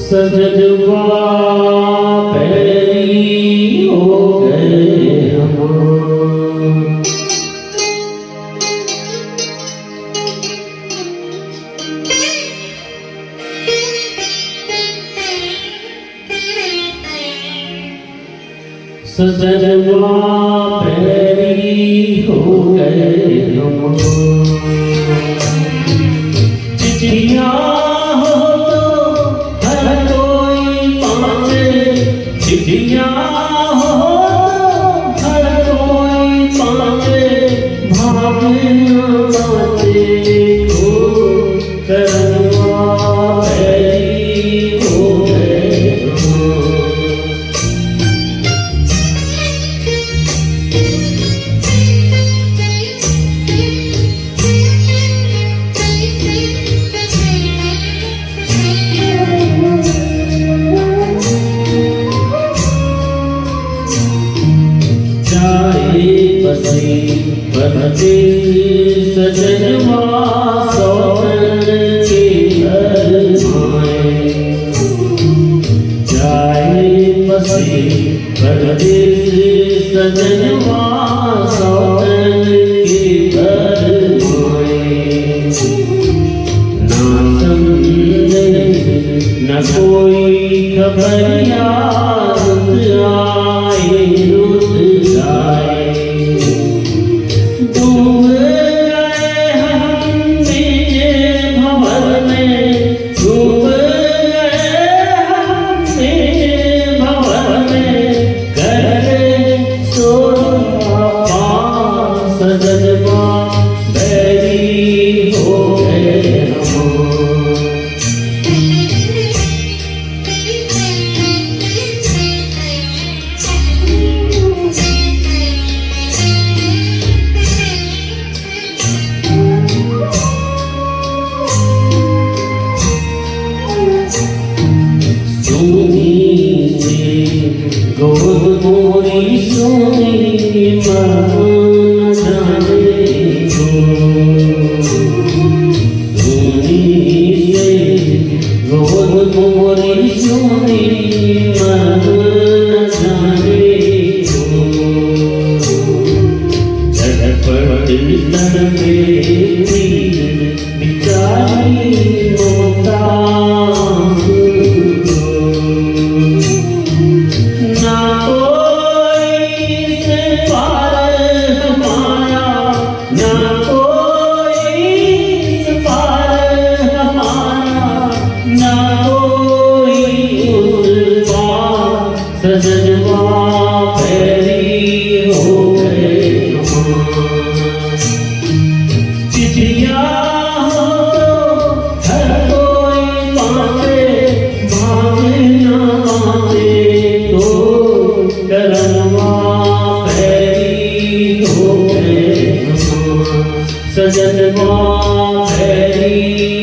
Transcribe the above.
सजदवा पैरी हो गए हम। सजदवा पैरी हो गए हम। चिट्ठियां चिट्ठियां हो हर कोई पावे भावे न पाते को करवा पैरी हो गए बसी बदते सजनवा सौरन के घर माए जाए बसी बदते सजनवा सौरन के घर माए ना समझे न कोई खबरिया आए रुत जाए सजदवा बैरी हो गए हम। सोनी से गोद मोरी सोनी मन जाने को। सोनी से गोद मोरी सोनी मन जाने को। झटपट तड़पे बिचारी ममता सजदवा पैरी हो गए हम। चिट्ठियां हो हर कोई पावे भावे न पावे तो करवा पैरी हो गए हम। सजदवा पैरी